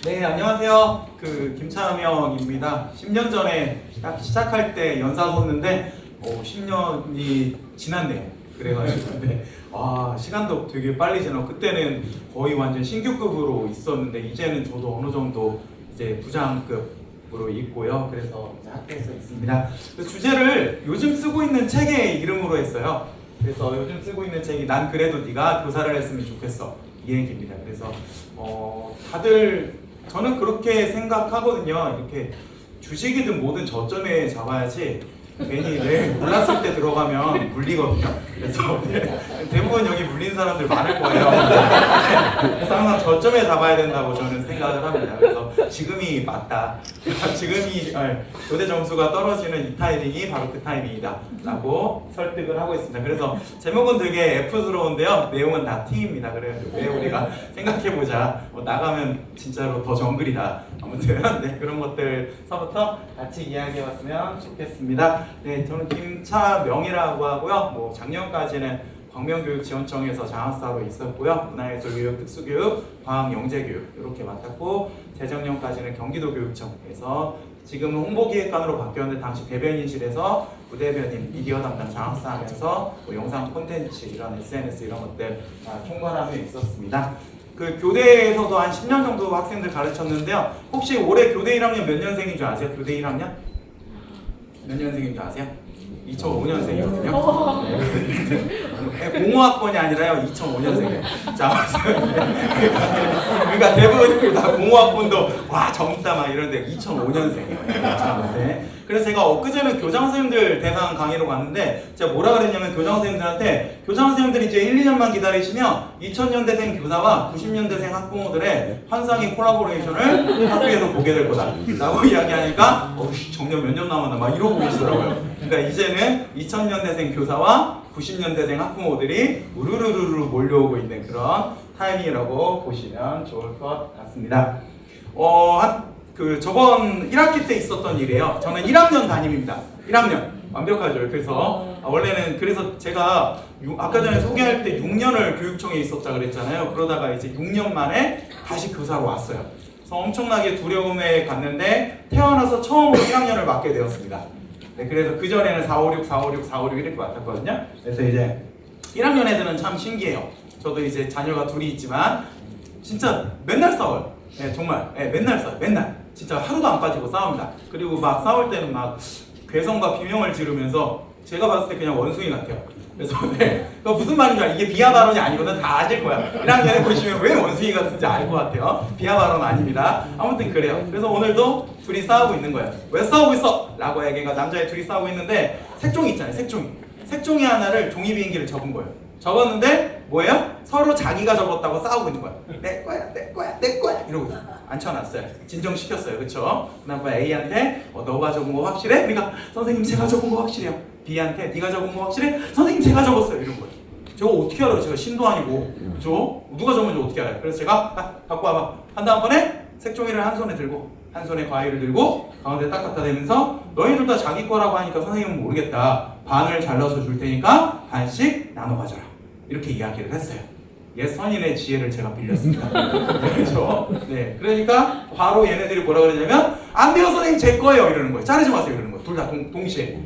네, 안녕하세요. 김찬명입니다. 10년 전에 딱 시작할 때 연사 섰는데 10년이 지났네요. 그래가지고 근데 시간도 되게 빨리 지나고 그때는 거의 완전 신규급으로 있었는데 이제는 저도 어느 정도 이제 부장급으로 있고요. 그래서 이제 학교에서 있습니다. 그 주제를 요즘 쓰고 있는 책의 이름으로 했어요. 그래서 요즘 쓰고 있는 책이 난 그래도 네가 교사를 했으면 좋겠어 이 얘기입니다. 그래서 다들 저는 그렇게 생각하거든요. 이렇게 주식이든 뭐든 저점에 잡아야지 괜히 몰랐을 때 들어가면 물리거든요. 그래서 대부분 여기 물린 사람들 많을 거예요. 그래서 항상 저점에 잡아야 된다고 저는 생각을 합니다. 그래서 지금이 맞다. 지금이 교대 점수가 떨어지는 이 타이밍이 바로 그 타이밍이다 라고 설득을 하고 있습니다. 그래서 제목은 되게 F스러운데요. 내용은 다 T입니다. 그래가지고 왜 우리가 생각해보자. 나가면 진짜로 더 정글이다. 아무튼 그런 것들서부터 같이 이야기해봤으면 좋겠습니다. 네, 저는 김차명이라고 하고요. 작년까지는 광명교육지원청에서 장학사로 있었고요. 문화예술교육, 특수교육, 과학, 영재교육 이렇게 맡았고 재작년까지는 경기도교육청에서 지금은 홍보기획관으로 바뀌었는데 당시 대변인실에서 부대변인, 미디어 담당 장학사 하면서 영상 콘텐츠, 이런 SNS 이런 것들 총괄하며 있었습니다. 그 교대에서도 한 10년 정도 학생들 가르쳤는데요. 혹시 올해 교대 1학년 몇 년생인 줄 아세요? 교대 1학년? 몇 년생인 줄 아세요? 2005년생이거든요. 공호학번이 아니라요, 2005년생이에요. 자, 그러니까 대부분 다 공호학번도 와 젊다 막 이런데 2005년생이에요. 그래서 제가 엊그제는 교장선생님들 대상 강의로 갔는데 제가 뭐라 그랬냐면 교장선생님들한테 교장선생님들이 이제 1, 2년만 기다리시면 2000년대생 교사와 90년대생 학부모들의 환상의 콜라보레이션을 학교에서 보게 될 거다 라고 이야기하니까 정년 몇 년 남았나 막 이러고 계시더라고요. 그러니까 이제는 2000년대생 교사와 90년대생 학부모들이 우르르르 몰려오고 있는 그런 타이밍이라고 보시면 좋을 것 같습니다. 저번 1학기 때 있었던 일이에요. 저는 1학년 담임입니다. 1학년. 완벽하죠. 그래서 원래는 그래서 제가 아까 전에 소개할 때 6년을 교육청에 있었다 그랬잖아요. 그러다가 이제 6년 만에 다시 교사로 왔어요. 그래서 엄청나게 두려움에 갔는데 태어나서 처음으로 1학년을 맡게 되었습니다. 네, 그래서 그전에는 4, 5, 6, 4, 5, 6, 4, 5, 6 이렇게 맡았거든요. 그래서 이제 1학년 애들은 참 신기해요. 저도 이제 자녀가 둘이 있지만 진짜 맨날 싸워요. 네, 정말 맨날 싸워요. 맨날. 진짜 하루도 안 빠지고 싸웁니다. 그리고 막 싸울 때는 막 괴성과 비명을 지르면서 제가 봤을 때 그냥 원숭이 같아요. 그래서 무슨 말인지 알아요. 이게 비하 발언이 아니거든. 다 아실 거야. 1학년에 보시면 왜 원숭이 같은지 알 것 같아요. 비하 발언 아닙니다. 아무튼 그래요. 그래서 오늘도 둘이 싸우고 있는 거예요. 왜 싸우고 있어? 라고 얘기가 남자애 둘이 싸우고 있는데 색종이 있잖아요. 색종이 하나를 종이 비행기를 접은 거예요. 접었는데 뭐예요? 서로 자기가 접었다고 싸우고 있는 거야. 내 거야, 내 거야, 내 거야 이러고 앉혀놨어요. 진정시켰어요. 그쵸? 그다음 A한테 너가 접은 거 확실해? 그러니까 선생님 제가 접은 거 확실해요. B한테 네가 접은 거 확실해? 선생님 제가 접었어요. 이런 거예요. 저거 어떻게 알아요? 제가 신도 아니고 그죠? 누가 접은지 어떻게 알아요? 그래서 제가 갖고 와봐 한 다음번에 색종이를 한 손에 들고 한 손에 과일을 들고 가운데 딱 갖다 대면서 너희들 다 자기 거라고 하니까 선생님은 모르겠다. 반을 잘라서 줄 테니까 반씩 나눠 가져라. 이렇게 이야기를 했어요. 옛 선인의 지혜를 제가 빌렸습니다. 그렇죠? 네, 그러니까 바로 얘네들이 뭐라 그러냐면 안 돼요 선생님 제 거예요 이러는 거예요. 자르지 마세요 이러는 거예요. 둘 다 동시에.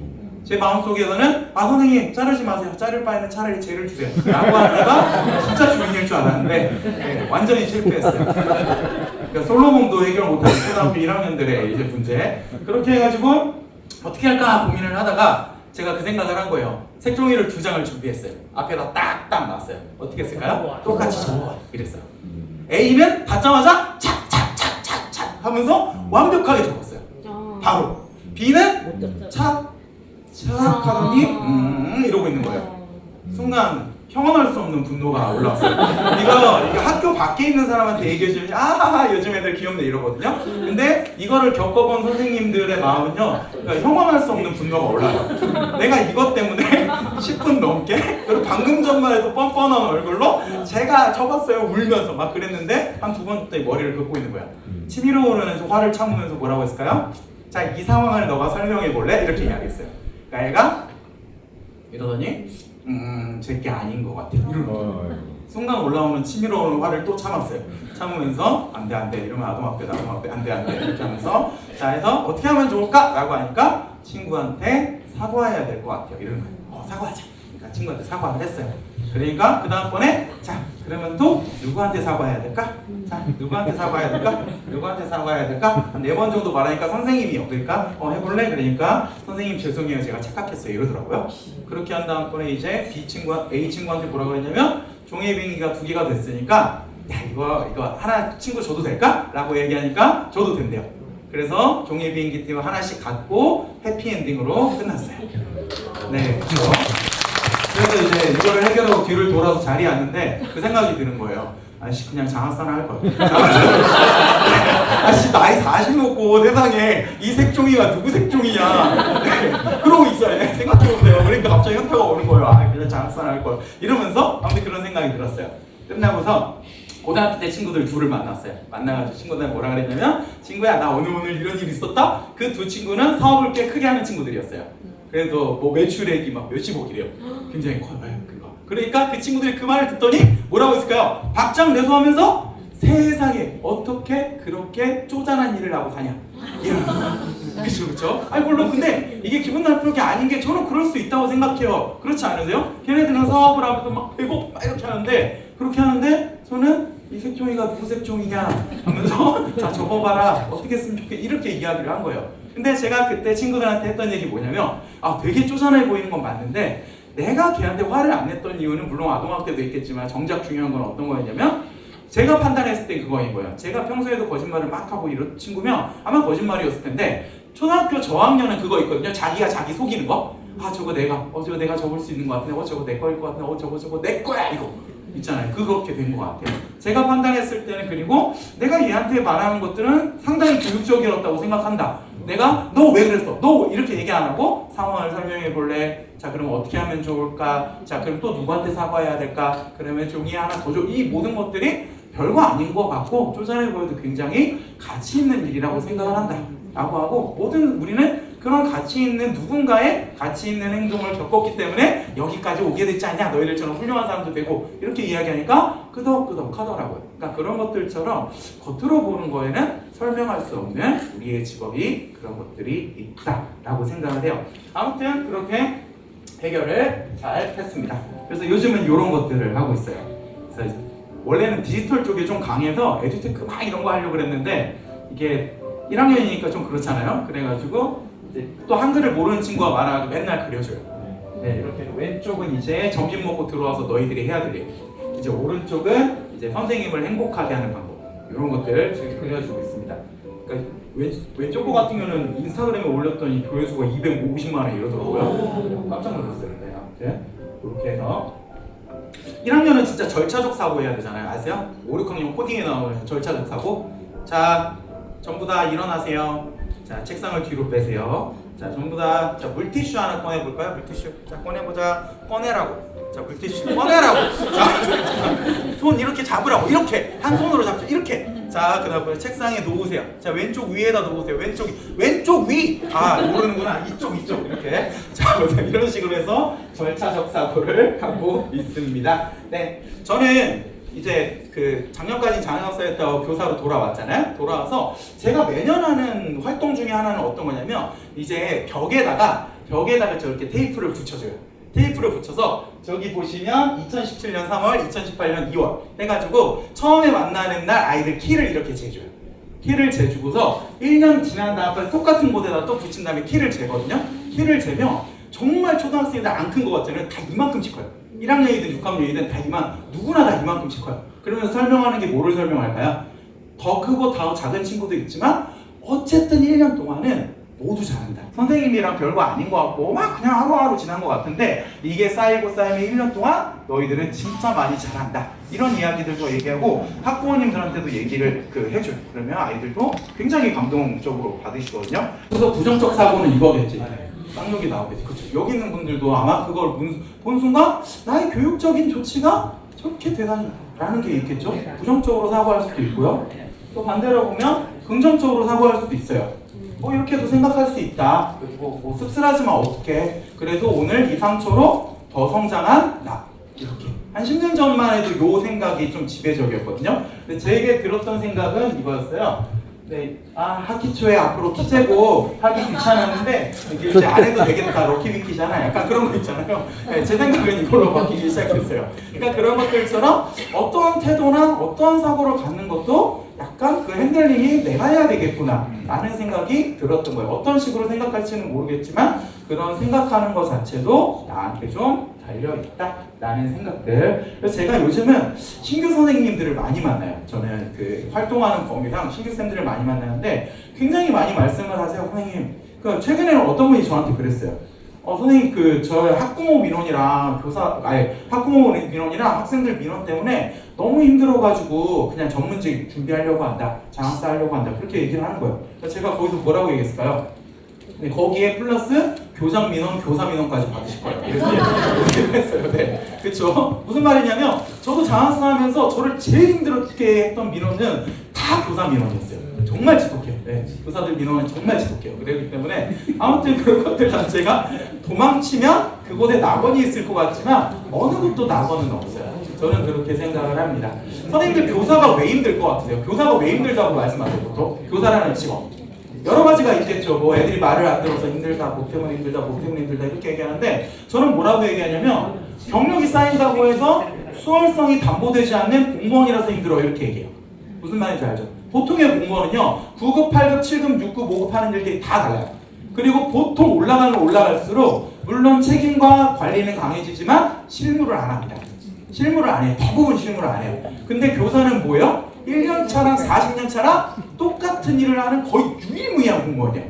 제 마음속에서는 선생님 자르지 마세요. 자를 바에는 차라리 쟤를 주세요 라고 하다가 진짜 주인일 줄 알았는데 완전히 실패했어요. 그러니까 솔로몬도 해결 못하는 초등학교 1학년들의 이제 문제. 그렇게 해가지고 어떻게 할까 고민을 하다가 제가 그 생각을 한 거예요. 색종이를 2장을 준비했어요. 앞에다 딱딱 놨어요. 어떻게 했을까요? 똑같이 접어봐 이랬어요. A는 받자마자 착착착착착 하면서 완벽하게 접었어요. 바로. B는 착착 하더니 이러고 있는 거예요. 순간 형언할 수 없는 분노가 올라왔어요. 이거 학교 밖에 있는 사람한테 얘기해주면 요즘 애들 귀엽네 이러거든요. 근데 이거를 겪어본 선생님들의 마음은요, 그러니까 형언할 수 없는 분노가 올라요. 내가 이것 때문에 10분 넘게 그리고 방금 전만 해도 뻔뻔한 얼굴로 제가 접었어요 울면서 막 그랬는데 한 2번 때 머리를 긁고 있는 거야. 치밀어 오르면서 화를 참으면서 뭐라고 했을까요? 자, 이 상황을 너가 설명해 볼래? 이렇게 이야기했어요. 그러니까 얘가 이러더니 제게 아닌 것 같아. 이러는 거예요. 순간 올라오는 치밀어오는 화를 또 참았어요. 참으면서 안돼 이러면 아동학대 안돼 이렇게 하면서 자 해서 어떻게 하면 좋을까? 라고 하니까 친구한테 사과해야 될 것 같아요. 이러는 거예요. 사과하자. 그러니까 친구한테 사과를 했어요. 그러니까 그 다음번에 자 그러면 또 누구한테 사과해야 될까? 자 누구한테 사과해야 될까? 누구한테 사과해야 될까? 한 4번 정도 말하니까 선생님이요. 그러니까 해볼래? 그러니까 선생님 죄송해요. 제가 착각했어요. 이러더라고요. 그렇게 한 다음번에 이제 A 친구한테 뭐라고 했냐면 종이 비행기가 2개가 됐으니까 야 이거 하나 친구 줘도 될까? 라고 얘기하니까 줘도 된대요. 그래서 종이 비행기 팀을 하나씩 갖고 해피엔딩으로 끝났어요. 네, 그렇죠. 그래서 이제 이거를 해결하고 뒤를 돌아서 자리에 앉는데 그 생각이 드는 거예요. 아씨 그냥 장학사나 할 거야. 아씨 나이 40 먹고 세상에 이 색종이가 누구 색종이냐. 네, 그러고 있어요. 생각해보세요. 그러니까 갑자기 현타가 오는 거예요. 그냥 장학사나 할 거야. 이러면서 아무튼 그런 생각이 들었어요. 끝나고서 고등학교 때 친구들 둘을 만났어요. 만나가지고 친구들 뭐라 그랬냐면 친구야 나 오늘 이런 일 있었다? 그 두 친구는 사업을 꽤 크게 하는 친구들이었어요. 그래도 뭐 매출액이 막 몇십억이래요. 굉장히 커요. 그거. 그러니까 그 친구들이 그 말을 듣더니 뭐라고 했을까요? 박장대소하면서 세상에 어떻게 그렇게 쪼잔한 일을 하고 사냐. 그렇죠. 아니 물론 근데 이게 기분 나쁠 게 아닌 게 저는 그럴 수 있다고 생각해요. 그렇지 않으세요? 걔네들은 사업을 하면서 막 배고 막 이렇게 하는데 그렇게 하는데 저는 이 색종이가 누구 색종이냐 하면서 자 접어봐라 어떻게 했으면 좋겠 이렇게 이야기를 한 거예요. 근데 제가 그때 친구들한테 했던 얘기 뭐냐면 되게 쪼잔해 보이는 건 맞는데 내가 걔한테 화를 안 냈던 이유는 물론 아동학대도 있겠지만 정작 중요한 건 어떤 거였냐면 제가 판단했을 때 그거인 거예요. 제가 평소에도 거짓말을 막 하고 이런 친구면 아마 거짓말이었을 텐데 초등학교 저학년은 그거 있거든요. 자기가 자기 속이는 거. 저거 내가 접을 수 있는 것 같은데 저거 내 거일 것 같은데 저거 내 거야 이거 있잖아요. 그렇게 된 것 같아요. 제가 판단했을 때는 그리고 내가 얘한테 말하는 것들은 상당히 교육적이었다고 생각한다. 내가 너 왜 그랬어? 너 이렇게 얘기 안 하고 상황을 설명해 볼래? 자 그럼 어떻게 하면 좋을까? 자 그럼 또 누구한테 사과해야 될까? 그러면 종이 하나 더 줘. 이 모든 것들이 별거 아닌 것 같고 쪼잔해 보여도 굉장히 가치 있는 일이라고 생각을 한다 라고 하고 우리는 그런 가치 있는 누군가의 가치 있는 행동을 겪었기 때문에 여기까지 오게 됐지 않냐 너희들처럼 훌륭한 사람도 되고 이렇게 이야기하니까 끄덕끄덕 하더라고요. 그러니까 그런 것들처럼 겉으로 보는 거에는 설명할 수 없는 우리의 직업이 그런 것들이 있다라고 생각을 해요. 아무튼 그렇게 해결을 잘 했습니다. 그래서 요즘은 이런 것들을 하고 있어요. 그래서 원래는 디지털 쪽에 좀 강해서 에듀테크 막 이런 거 하려고 그랬는데 이게 1학년이니까 좀 그렇잖아요. 그래가지고 이제 또 한글을 모르는 친구가 많아가지고 맨날 그려줘요. 네, 이렇게 왼쪽은 이제 점심 먹고 들어와서 너희들이 해야 될 얘기. 이제 오른쪽은 이제 선생님을 행복하게 하는 방법. 이런 것들을 지금 그려주고 있습니다. 그러니까 왼쪽 거 같은 경우는 인스타그램에 올렸더니 조회수가 250만 이러더라고요. 깜짝 놀랐어요. 네, 아무튼 이렇게 해서 1학년은 진짜 절차적 사고 해야 되잖아요. 아세요? 5, 6학년 코딩에 나오는 절차적 사고. 자, 전부 다 일어나세요. 자, 책상을 뒤로 빼세요. 자, 전부 다 자, 물티슈 하나 꺼내볼까요? 물티슈. 자, 꺼내보자. 꺼내라고. 자, 물티슈 꺼내라고. 자, 손 이렇게 잡으라고. 이렇게. 한 손으로 잡죠. 이렇게. 자, 그 다음에 책상에 놓으세요. 자, 왼쪽 위에다 놓으세요. 왼쪽 위! 모르는구나. 이쪽. 이렇게. 자, 이런 식으로 해서 절차적 사고를 하고 있습니다. 네. 저는 이제 그 작년까지 장학사였다고 교사로 돌아왔잖아요. 돌아와서 제가 매년 하는 활동 중에 하나는 어떤 거냐면 이제 벽에다가 저렇게 테이프를 붙여줘요. 테이프를 붙여서 저기 보시면 2017년 3월, 2018년 2월 해가지고 처음에 만나는 날 아이들 키를 이렇게 재줘요. 키를 재주고서 1년 지난 다음에 똑같은 곳에다 또 붙인 다음에 키를 재거든요. 키를 재면 정말 초등학생인데 안 큰 거 같잖아요. 다 이만큼씩 커요. 1학년이든 6학년이든 다 누구나 다 이만큼씩 커요. 그러면서 설명하는 게 뭐를 설명할까요? 더 크고 더 작은 친구도 있지만 어쨌든 1년 동안은 모두 잘한다. 선생님이랑 별거 아닌 것 같고 막 그냥 하루하루 지난 것 같은데 이게 쌓이고 쌓이면 1년 동안 너희들은 진짜 많이 잘한다. 이런 이야기들도 얘기하고 학부모님들한테도 얘기를 해줘요. 그러면 아이들도 굉장히 감동적으로 받으시거든요. 그래서 부정적 사고는 이거겠지. 쌍욕이 나오겠지. 그렇죠. 여기 있는 분들도 아마 그걸 본 순간 나의 교육적인 조치가 저렇게 대단하라는 게 있겠죠. 부정적으로 사고할 수도 있고요. 또 반대로 보면 긍정적으로 사고할 수도 있어요. 이렇게도 생각할 수 있다. 그리고 씁쓸하지만 어떡해. 그래도 오늘 이 상처로 더 성장한 나. 이렇게 한 10년 전만 해도 요 생각이 좀 지배적이었거든요. 근데 제게 들었던 생각은 이거였어요. 네, 학기 초에 앞으로 키 재고 하기 귀찮았는데 이제 안 해도 되겠다, 럭키비키잖아. 약간 그런 거 있잖아요. 네, 제 생각은 이걸로 바뀌기 시작했어요. 그러니까 그런 것들처럼 어떠한 태도나 어떠한 사고를 갖는 것도 약간 그 핸들링이 내가 해야 되겠구나 라는 생각이 들었던 거예요. 어떤 식으로 생각할지는 모르겠지만 그런 생각하는 것 자체도 나한테 좀 달려있다 라는 생각들. 그래서 제가 요즘은 신규 선생님들을 많이 만나요. 저는 그 활동하는 범위랑 신규 쌤들을 많이 만나는데 굉장히 많이 말씀을 하세요. 선생님, 그 최근에는 어떤 분이 저한테 그랬어요. 선생님, 저 학부모 민원이랑 학부모 민원이랑 학생들 민원 때문에 너무 힘들어가지고 그냥 전문직 준비하려고 한다, 장학사 하려고 한다, 그렇게 얘기를 하는 거예요. 그래서 제가 거기서 뭐라고 얘기했을까요? 네, 거기에 플러스 교장 민원, 교사 민원까지 받으실 거예요. 이렇게 했어요. 네, 그렇죠. 무슨 말이냐면 저도 장학사 하면서 저를 제일 힘들게 했던 민원은 다 교사 민원이었어요. 정말 지독해요. 네, 교사들 민원은 정말 지독해요. 그렇기 때문에 아무튼 그런 것들 자체가 도망치면 그곳에 낙원이 있을 것 같지만 어느 곳도 낙원은 없어요. 저는 그렇게 생각을 합니다. 선생님들 교사가 왜 힘들 것 같으세요? 교사가 왜 힘들다고 말씀하세요? 보통 교사라는 직업 여러 가지가 있겠죠. 뭐 애들이 말을 안 들어서 힘들다, 목 때문에 힘들다, 목 때문에 힘들다 이렇게 얘기하는데 저는 뭐라고 얘기하냐면 경력이 쌓인다고 해서 수월성이 담보되지 않는 공무원이라서 힘들어 이렇게 얘기해요. 무슨 말인지 알죠? 보통의 공무원은요 9급, 8급, 7급, 6급, 5급 하는 일들이 다 달라요. 그리고 보통 올라가면 올라갈수록 물론 책임과 관리는 강해지지만 실무를 안 합니다. 실무를 안 해요. 대부분 실무를 안 해요. 근데 교사는 뭐예요? 1년 차랑 40년 차랑 똑같은 일을 하는 거의 유일무이한 공무원이에요.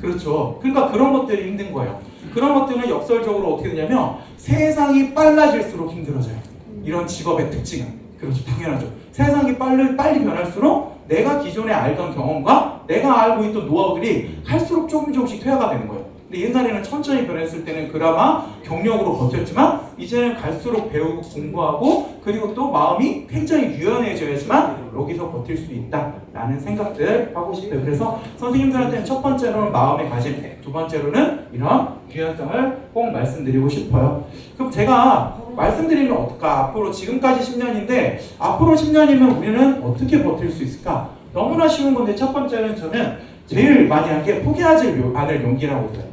그렇죠. 그러니까 그런 것들이 힘든 거예요. 그런 것들은 역설적으로 어떻게 되냐면 세상이 빨라질수록 힘들어져요. 이런 직업의 특징은. 그렇죠. 당연하죠. 세상이 빨리 변할수록 내가 기존에 알던 경험과 내가 알고 있던 노하우들이 갈수록 조금씩 퇴화가 되는 거예요. 근데 옛날에는 천천히 변했을 때는 그나마 경력으로 버텼지만 이제는 갈수록 배우고 공부하고 그리고 또 마음이 굉장히 유연해져야지만 여기서 버틸 수 있다라는 생각들 하고 싶어요. 그래서 선생님들한테는 첫 번째로는 마음의 가짐, 두 번째로는 이런 유연성을 꼭 말씀드리고 싶어요. 그럼 제가 말씀드리면 어떨까? 앞으로 지금까지 10년인데 앞으로 10년이면 우리는 어떻게 버틸 수 있을까? 너무나 쉬운 건데 첫 번째는 저는 제일 많이 한 게 포기하지 않을 용기라고 해요.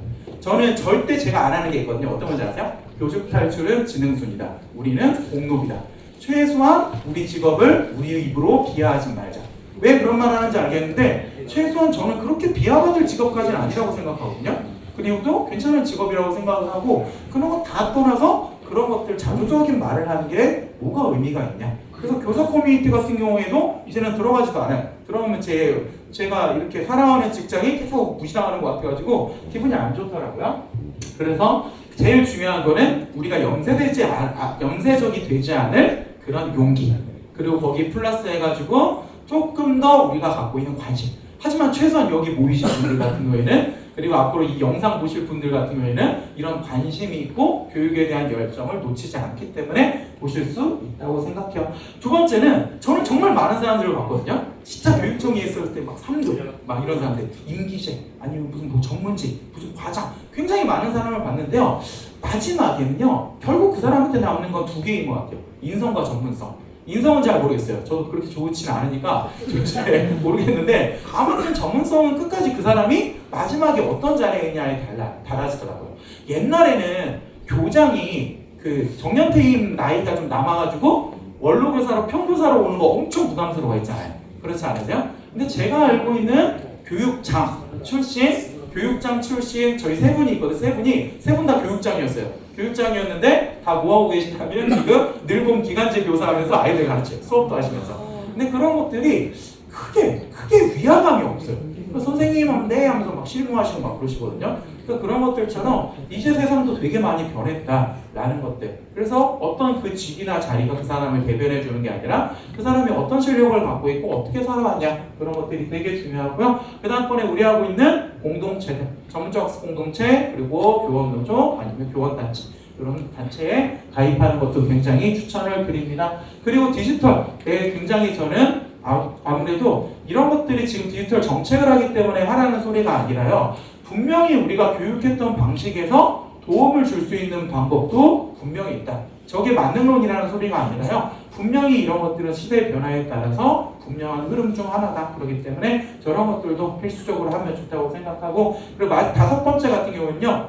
저는 절대 제가 안 하는 게 있거든요. 어떤 건지 아세요? 교직 탈출은 지능순이다. 우리는 공로비다. 최소한 우리 직업을 우리 입으로 비하하지 말자. 왜 그런 말 하는지 알겠는데 최소한 저는 그렇게 비하받을 직업까지는 아니라고 생각하거든요. 그리고 또 괜찮은 직업이라고 생각을 하고 그런 거 다 떠나서 그런 것들 자조적인 말을 하는 게 뭐가 의미가 있냐. 그래서 교사 커뮤니티 같은 경우에도 이제는 들어가지도 않아요. 들어오면 제가 이렇게 살아가는 직장이 계속 무시당하는 것 같아가지고 기분이 안 좋더라고요. 그래서 제일 중요한 거는 우리가 염세적이 되지 않을 그런 용기, 그리고 거기 플러스 해가지고 조금 더 우리가 갖고 있는 관심. 하지만 최소한 여기 모이신 분들 같은 경우에는 그리고 앞으로 이 영상 보실 분들 같은 경우에는 이런 관심이 있고 교육에 대한 열정을 놓치지 않기 때문에 보실 수 있다고 생각해요. 두 번째는 저는 정말 많은 사람들을 봤거든요. 진짜 교육청에 있을 때 막 3도 막 이런 사람들, 임기제 아니면 무슨 뭐 전문직, 무슨 과장 굉장히 많은 사람을 봤는데요. 마지막에는요 결국 그 사람한테 남는 건 두 개인 것 같아요. 인성과 전문성. 인성은 잘 모르겠어요. 저도 그렇게 좋지는 않으니까 잘 모르겠는데 아무튼 전문성은 끝까지 그 사람이 마지막에 어떤 자리에 있냐에 달라지더라고요. 옛날에는 교장이 그 정년퇴임 나이가 좀 남아가지고 원로교사로 평교사로 오는 거 엄청 부담스러워했잖아요. 그렇지 않으세요? 근데 제가 알고 있는 교육장 출신 저희 세 분이 있거든요. 세 분 다 교육장이었어요. 교육장이었는데 다 뭐하고 계시냐면 지금 늘봄 기간제 교사하면서 아이들 가르쳐요. 수업도 하시면서. 근데 그런 것들이 크게 위화감이 없어요. 선생님 하면 네 하면서 막 실무하시고 막 그러시거든요. 그러니까 그런 것들처럼 이제 세상도 되게 많이 변했다라는 것들. 그래서 어떤 그 직이나 자리가 그 사람을 대변해 주는 게 아니라 그 사람이 어떤 실력을 갖고 있고 어떻게 살아왔냐 그런 것들이 되게 중요하고요. 그 다음번에 우리 하고 있는 공동체들, 전문적 학습 공동체 그리고 교원노조 아니면 교원단체 이런 단체에 가입하는 것도 굉장히 추천을 드립니다. 그리고 디지털에 굉장히 저는 아무래도 이런 것들이 지금 디지털 정책을 하기 때문에 하라는 소리가 아니라요. 분명히 우리가 교육했던 방식에서 도움을 줄 수 있는 방법도 분명히 있다. 저게 만능론이라는 소리가 아니라요. 분명히 이런 것들은 시대의 변화에 따라서 분명한 흐름 중 하나다. 그렇기 때문에 저런 것들도 필수적으로 하면 좋다고 생각하고, 그리고 다섯 번째 같은 경우는요.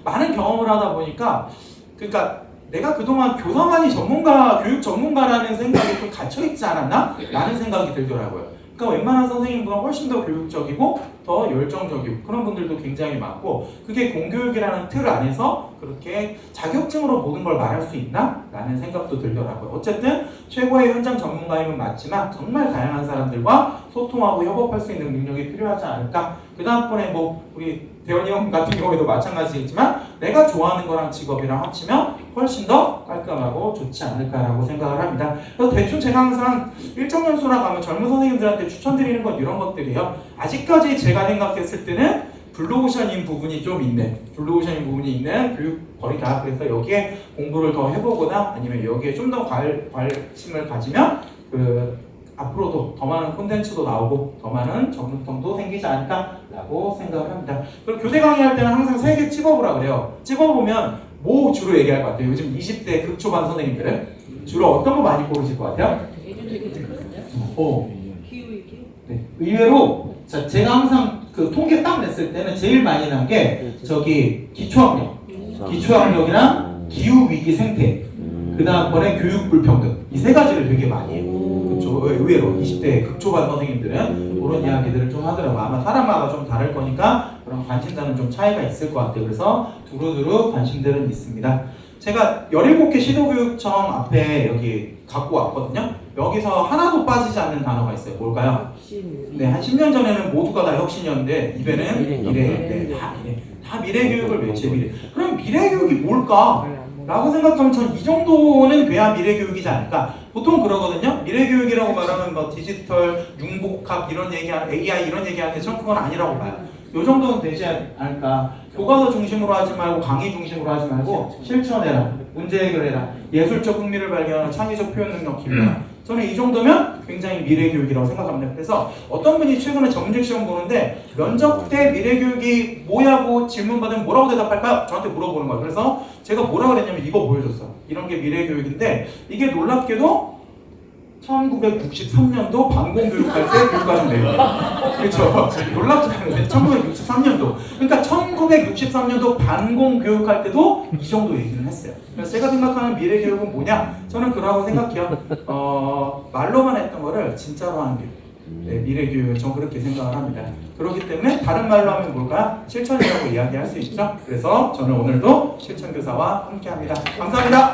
많은 경험을 하다 보니까, 그러니까 내가 그동안 교사만이 전문가, 교육 전문가라는 생각이 좀 갇혀있지 않았나? 라는 생각이 들더라고요. 그러니까 웬만한 선생님보다 훨씬 더 교육적이고 더 열정적이고 그런 분들도 굉장히 많고, 그게 공교육이라는 틀 안에서 그렇게 자격증으로 모든 걸 말할 수 있나? 라는 생각도 들더라고요. 어쨌든 최고의 현장 전문가임은 맞지만 정말 다양한 사람들과 소통하고 협업할 수 있는 능력이 필요하지 않을까? 그 다음번에 뭐 우리 대원이 형 같은 경우에도 마찬가지겠지만 내가 좋아하는 거랑 직업이랑 합치면 훨씬 더 깔끔하고 좋지 않을까라고 생각을 합니다. 그래서 대충 제가 항상 일정연수나 가면 젊은 선생님들한테 추천드리는 건 이런 것들이에요. 아직까지 제가 생각했을 때는 블루오션인 부분이 좀 있네. 블루오션인 부분이 있는 교육거리다. 그래서 여기에 공부를 더 해보거나 아니면 여기에 좀 더 관심을 가지면 앞으로도 더 많은 콘텐츠도 나오고 더 많은 전문성도 생기지 않을까라고 생각을 합니다. 그리고 교대 강의할 때는 항상 3개 찝어보라 그래요. 찝어보면 뭐 주로 얘기할 것 같아요? 요즘 20대 극초반 선생님들은 주로 어떤 거 많이 고르실 것 같아요? 네. 의외로 제가 항상 그 통계 딱 냈을 때는 제일 많이 난 게 저기 기초학력이랑 기후위기 생태, 그 다음번에 교육 불평등, 이 3가지를 되게 많이 해요. 그렇죠. 의외로 20대 극초반 선생님들은 그런 이야기들을 좀 하더라고요. 아마 사람마다 좀 다를 거니까 그런 관심사는 좀 차이가 있을 것 같아요. 그래서 두루두루 관심들은 있습니다. 제가 17개 시도교육청 앞에 여기 갖고 왔거든요. 여기서 하나도 빠지지 않는 단어가 있어요. 뭘까요? 네, 한 10년 전에는 모두가 다 혁신이었는데 이번에는 미래. 네, 다 미래. 다 미래 교육을 외쳐 미래. 그럼 미래 교육이 뭘까? 라고 생각하면 전 이 정도는 돼야 미래 교육이지 않을까? 보통 그러거든요. 미래 교육이라고 말하면 뭐 디지털, 융복합 이런 얘기하는 AI 이런 얘기하는데 전 그건 아니라고 봐요. 요 정도는 되지 않을까? 교과서 중심으로 하지 말고 강의 중심으로 하지 말고 실천해라, 문제 해결해라, 예술적 흥미를 발견하는 창의적 표현 능력 길러라. 저는 이 정도면 굉장히 미래 교육이라고 생각합니다. 그래서 어떤 분이 최근에 전문직 시험 보는데 면접 때 미래 교육이 뭐냐고 질문 받으면 뭐라고 대답할까요? 저한테 물어보는 거예요. 그래서 제가 뭐라고 그랬냐면 이거 보여줬어요. 이런 게 미래 교육인데 이게 놀랍게도 1963년도 반공교육할 때 교육과정 내용. 그렇죠. 놀랍지 않으세요? 1963년도. 그러니까 1963년도 반공교육할 때도 이 정도 얘기는 했어요. 그래서 제가 생각하는 미래교육은 뭐냐? 저는 그러라고 생각해요. 말로만 했던 거를 진짜로 하는 교육. 네, 미래교육은 전 그렇게 생각을 합니다. 그렇기 때문에 다른 말로 하면 뭘까요? 실천이라고 이야기할 수 있죠. 그래서 저는 오늘도 실천교사와 함께합니다. 감사합니다.